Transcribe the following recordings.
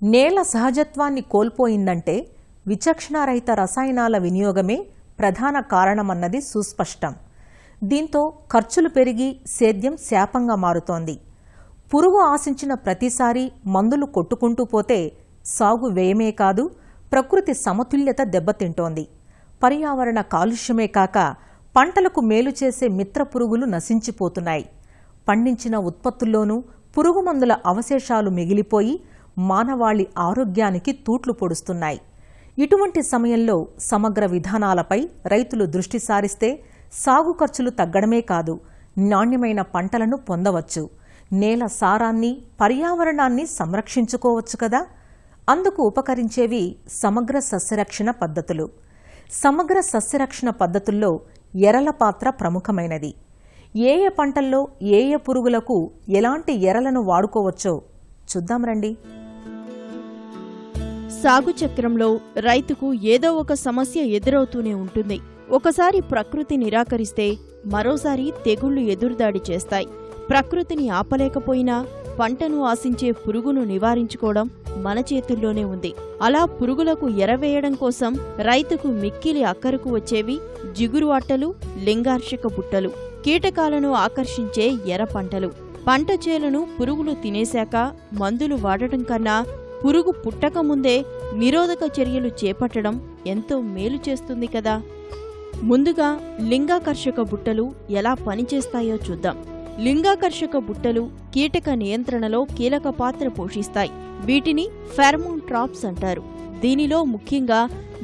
నేల సహజత్వాన్ని కోల్పోయిందంటే విచక్షణారహిత రసాయనాల వినియోగమే ప్రధాన కారణమన్నది సుస్పష్టం. దీంతో ఖర్చులు పెరిగి సేద్యం శాపంగా మారుతోంది. పురుగు ఆశించిన ప్రతిసారి మందులు కొట్టుకుంటూ పోతే సాగు వ్యయమే కాదు, ప్రకృతి సమతుల్యత దెబ్బతింటోంది. పర్యావరణ కాలుష్యమే కాక పంటలకు మేలు చేసే మిత్ర పురుగులు నశించిపోతున్నాయి. పండించిన ఉత్పత్తుల్లోనూ పురుగుమందుల అవశేషాలు మిగిలిపోయి మానవాళి ఆరోగ్యానికి తూట్లు పొడుస్తున్నాయి. ఇటువంటి సమయంలో సమగ్ర విధానాలపై రైతులు దృష్టి సారిస్తే సాగు ఖర్చులు తగ్గడమే కాదు, నాణ్యమైన పంటలను పొందవచ్చు. నేల సారాన్ని, పర్యావరణాన్ని సంరక్షించుకోవచ్చు కదా. అందుకు ఉపకరించేవి సమగ్ర సస్యరక్షణ పద్ధతులు. సమగ్ర సస్యరక్షణ పద్ధతుల్లో ఎరల పాత్ర ప్రముఖమైనది. ఏ ఏ పంటల్లో ఏ ఏ పురుగులకు ఎలాంటి ఎరలను వాడుకోవచ్చో చూద్దాం రండి. సాగు చక్రంలో రైతుకు ఏదో ఒక సమస్య ఎదురవుతూనే ఉంటుంది. ఒకసారి ప్రకృతి నిరాకరిస్తే మరోసారి తెగుళ్లు ఎదురుదాడి చేస్తాయి. ప్రకృతిని ఆపలేకపోయినా పంటను ఆశించే పురుగును నివారించుకోవడం మన చేతుల్లోనే ఉంది. అలా పురుగులకు ఎరవేయడం కోసం రైతుకు మిక్కిలి అక్కరకు వచ్చేవి జిగురు అట్టలు, లింగార్షక బుట్టలు. కీటకాలను ఆకర్షించే ఎర పంటలు. పంట చేలను పురుగులు తినేశాక మందులు వాడటం కన్నా పురుగు పుట్టకముందే నిరోధక చర్యలు చేపట్టడం ఎంతో మేలు చేస్తుంది కదా. ముందుగా లింగాకర్షక బుట్టలు ఎలా పనిచేస్తాయో చూద్దాం. లింగాకర్షక బుట్టలు కీటక నియంత్రణలో కీలక పాత్ర పోషిస్తాయి. వీటిని ఫెరమోన్ ట్రాప్స్ అంటారు. దీనిలో ముఖ్యంగా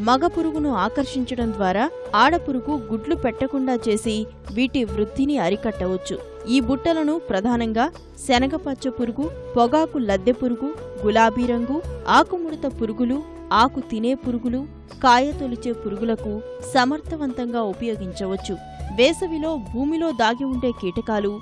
మగ పురుగును ఆకర్షించడం ద్వారా ఆడపురుగు గుడ్లు పెట్టకుండా చేసి వీటి వృద్ధిని అరికట్టవచ్చు. ఈ బుట్టలను ప్రధానంగా శనగపచ్చ పురుగు, పొగాకు లద్దె పురుగు, గులాబీ రంగు, ఆకుముడత పురుగులు, ఆకు తినే పురుగులు, కాయ తొలిచే పురుగులకు సమర్థవంతంగా ఉపయోగించవచ్చు. వేసవిలో భూమిలో దాగి ఉండే కీటకాలు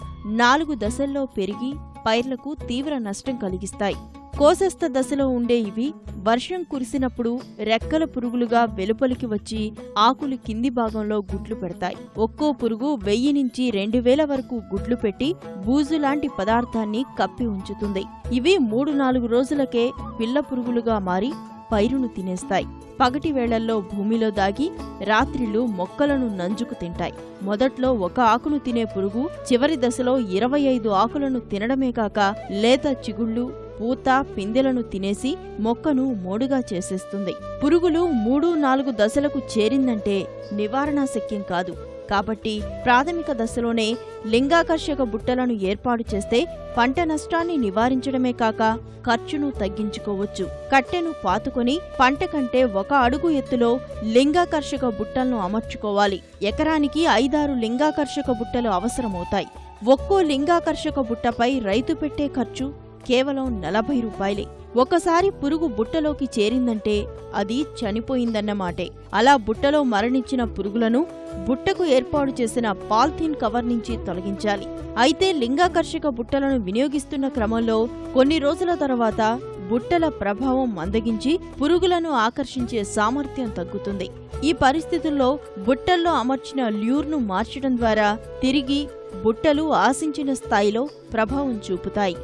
4 దశల్లో పెరిగి పైర్లకు తీవ్ర నష్టం కలిగిస్తాయి. కోశస్థ దశలో ఉండే ఇవి వర్షం కురిసినప్పుడు రెక్కల పురుగులుగా వెలుపలికి వచ్చి ఆకులు కింది భాగంలో గుడ్లు పెడతాయి. ఒక్కో పురుగు 1000 నుంచి 2000 వరకు గుడ్లు పెట్టి బూజులాంటి పదార్థాన్ని కప్పి ఉంచుతుంది. ఇవి 3-4 రోజులకే పిల్ల పురుగులుగా మారి పైరును తినేస్తాయి. పగటి వేళల్లో భూమిలో దాగి రాత్రిళ్ళు మొక్కలను నంజుకు తింటాయి. మొదట్లో ఒక ఆకును తినే పురుగు చివరి దశలో 25 ఆకులను తినడమే కాక లేత చిగుళ్ళు, పూత, పిందెలను తినేసి మొక్కను మోడుగా చేసేస్తుంది. పురుగులు 3-4 దశలకు చేరిందంటే నివారణాశక్యం కాదు. కాబట్టి ప్రాథమిక దశలోనే లింగాకర్షక బుట్టలను ఏర్పాటు చేస్తే పంట నష్టాన్ని నివారించడమే కాక ఖర్చును తగ్గించుకోవచ్చు. కట్టెను పాతుకొని పంట కంటే 1 అడుగు ఎత్తులో లింగాకర్షక బుట్టలను అమర్చుకోవాలి. ఎకరానికి 5-6 లింగాకర్షక బుట్టలు అవసరమవుతాయి. ఒక్కో లింగాకర్షక బుట్టపై రైతు పెట్టే ఖర్చు కేవలం 40 రూపాయలే. ఒకసారి పురుగు బుట్టలోకి చేరిందంటే అది చనిపోయిందన్నమాటే. అలా బుట్టలో మరణించిన పురుగులను బుట్టకు ఏర్పాటు చేసిన పాలిథీన్ కవర్ నుంచి తొలగించాలి. అయితే లింగాకర్షక బుట్టలను వినియోగిస్తున్న క్రమంలో కొన్ని రోజుల తర్వాత బుట్టల ప్రభావం మందగించి పురుగులను ఆకర్షించే సామర్థ్యం తగ్గుతుంది. ఈ పరిస్థితుల్లో బుట్టల్లో అమర్చిన ల్యూర్ను మార్చడం ద్వారా తిరిగి బుట్టలు ఆశించిన స్థాయిలో ప్రభావం చూపుతాయి.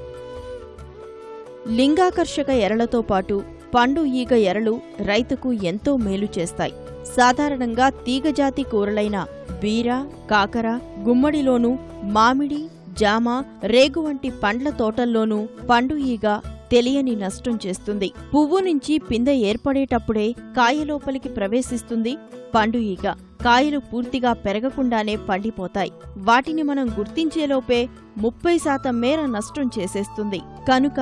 లింగాకర్షక ఎరలతో పాటు పండు ఈగ ఎరలు రైతుకు ఎంతో మేలు చేస్తాయి. సాధారణంగా తీగజాతి కూరలైన బీర, కాకర, గుమ్మడిలోనూ మామిడి, జామ, రేగు వంటి పండ్ల తోటల్లోనూ పండు ఈగ తెలియని నష్టం చేస్తుంది. పువ్వు నుంచి పిందె ఏర్పడేటప్పుడే కాయ లోపలికి ప్రవేశిస్తుంది పండు ఈగ. కాయలు పూర్తిగా పెరగకుండానే పండిపోతాయి. వాటిని మనం గుర్తించేలోపే 30% మేర నష్టం చేసేస్తుంది. కనుక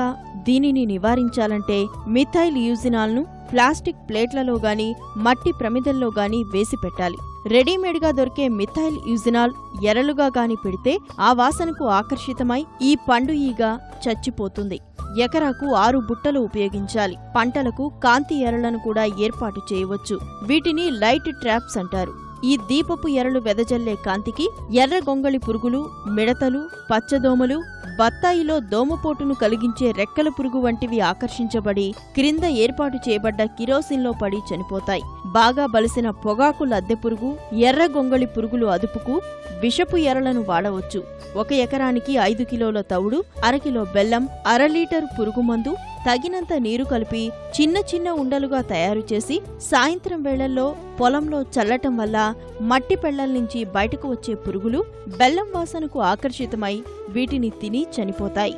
దీనిని నివారించాలంటే మిథైల్ యూజినాల్ను ప్లాస్టిక్ ప్లేట్లలో గాని మట్టి ప్రమిదల్లో గాని వేసి పెట్టాలి. రెడీమేడ్గా దొరికే మిథైల్ యూజినాల్ ఎరలుగా గాని పెడితే ఆ వాసనకు ఆకర్షితమై ఈ పండు ఈగ చచ్చిపోతుంది. ఎకరాకు 6 బుట్టలు ఉపయోగించాలి. పంటలకు కాంతి ఎరలను కూడా ఏర్పాటు చేయవచ్చు. వీటిని లైట్ ట్రాప్స్ అంటారు. ఈ దీపపు ఎరలు వెదజల్లే కాంతికి ఎర్ర గొంగళి పురుగులు, మిడతలు, పచ్చదోమలు, బత్తాయిలో దోమపోటును కలిగించే రెక్కల పురుగు వంటివి ఆకర్షించబడి క్రింద ఏర్పాటు చేయబడ్డ కిరోసిన్లో పడి చనిపోతాయి. బాగా బలిసిన పొగాకు లద్దె పురుగు, ఎర్ర గొంగళి పురుగులు అదుపుకు విషపు ఎరలను వాడవచ్చు. 1 ఎకరానికి 5 కిలోల తవుడు, 1/2 కిలో బెల్లం, 1/2 లీటరు పురుగుమందు, తగినంత నీరు కలిపి చిన్న చిన్న ఉండలుగా తయారు చేసి సాయంత్రం వేళల్లో పొలంలో చల్లటం వల్ల మట్టి పెళ్లల నుంచి బయటకు వచ్చే పురుగులు బెల్లం వాసనకు ఆకర్షితమై వీటిని తిని చనిపోతాయి.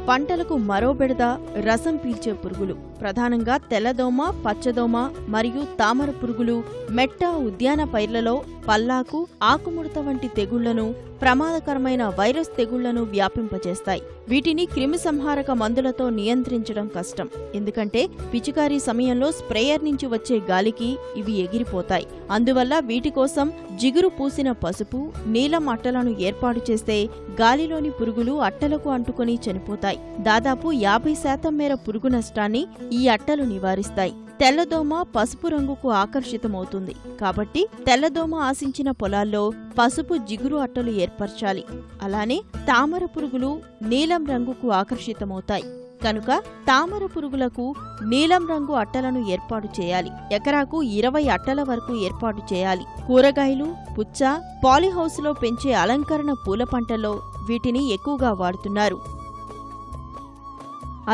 పంటలకు మరో బెడద రసం పీల్చే పురుగులు. ప్రధానంగా తెల్లదోమ, పచ్చదోమ మరియు తామర పురుగులు మెట్ట, ఉద్యాన పైర్లలో పల్లాకు, ఆకుముడత వంటి తెగుళ్లను, ప్రమాదకరమైన వైరస్ తెగుళ్లను వ్యాపింపచేస్తాయి. వీటిని క్రిమిసంహారక మందులతో నియంత్రించడం కష్టం. ఎందుకంటే పిచికారీ సమయంలో స్ప్రేయర్ నుంచి వచ్చే గాలికి ఇవి ఎగిరిపోతాయి. అందువల్ల వీటి కోసం జిగురు పూసిన పసుపు, నీలం అట్టలను ఏర్పాటు చేస్తే గాలిలోని పురుగులు అట్టలకు అంటుకొని చనిపోతాయి. దాదాపు 50% మేర పురుగు నష్టాన్ని ఈ అట్టలు నివారిస్తాయి. తెల్లదోమ పసుపు రంగుకు ఆకర్షితమవుతుంది కాబట్టి తెల్లదోమ ఆశించిన పొలాల్లో పసుపు జిగురు అట్టలు ఏర్పరచాలి. అలానే తామర పురుగులు నీలం రంగుకు ఆకర్షితమవుతాయి కనుక తామర పురుగులకు నీలం రంగు అట్టలను ఏర్పాటు చేయాలి. ఎకరాకు 20 అట్టల వరకు ఏర్పాటు చేయాలి. కూరగాయలు, పుచ్చ, పాలీహౌస్లో పెంచే అలంకరణ పూల పంటల్లో వీటిని ఎక్కువగా వాడుతున్నారు.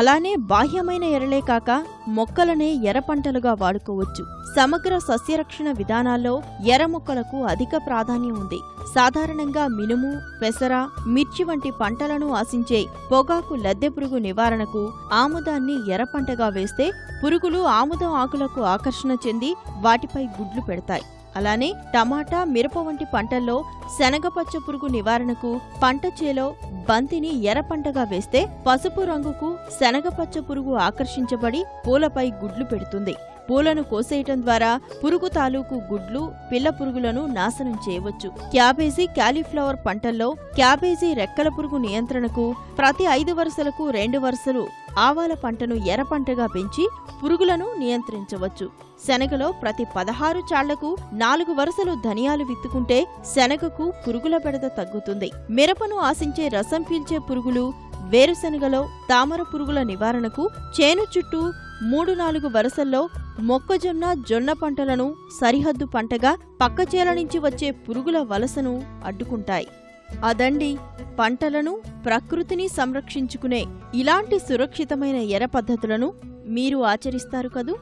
అలానే బాహ్యమైన ఎరలే కాక మొక్కలనే ఎర్ర పంటలుగా వాడుకోవచ్చు. సమగ్ర సస్యరక్షణ విధానాల్లో ఎర్ర మొక్కలకు అధిక ప్రాధాన్యం ఉంది. సాధారణంగా మినుము, పెసర, మిర్చి వంటి పంటలను ఆశించే పొగాకు లద్దె పురుగు నివారణకు ఆముదాన్ని ఎర్ర పంటగా వేస్తే పురుగులు ఆముదం ఆకులకు ఆకర్షణ చెంది వాటిపై గుడ్లు పెడతాయి. అలానే టమాటా, మిరప వంటి పంటల్లో శనగపచ్చ పురుగు నివారణకు పంట చేలో బంతిని ఎర్ర పంటగా వేస్తే పసుపు రంగుకు శనగపచ్చ పురుగు ఆకర్షించబడి పూలపై గుడ్లు పెడుతుంది. పూలను కోసేయటం ద్వారా పురుగు తాలూకు గుడ్లు, పిల్ల పురుగులను నాశనం చేయవచ్చు. క్యాబేజీ, కాలీఫ్లవర్ పంటల్లో క్యాబేజీ రెక్కల పురుగు నియంత్రణకు ప్రతి 5 వరుసలకు 2 వరుసలు ఆవాల పంటను ఎర్ర పంటగా పెంచి పురుగులను నియంత్రించవచ్చు. శనగలో ప్రతి 16 చాళ్లకు 4 వరుసలు ధనియాలు విత్తుకుంటే శనగకు పురుగుల బెడద తగ్గుతుంది. మిరపను ఆశించే రసం పీల్చే పురుగులు, వేరుశనగలో తామర పురుగుల నివారణకు చేను చుట్టూ 3-4 వరుసల్లో మొక్కజొన్న, జొన్న పంటలను సరిహద్దు పంటగా పక్కచేల నుంచి వచ్చే పురుగుల వలసను అడ్డుకుంటాయి. అదండి పంటలను, ప్రకృతిని సంరక్షించుకునే ఇలాంటి సురక్షితమైన ఎర్ర పద్ధతులను మీరు ఆచరిస్తారు కదూ.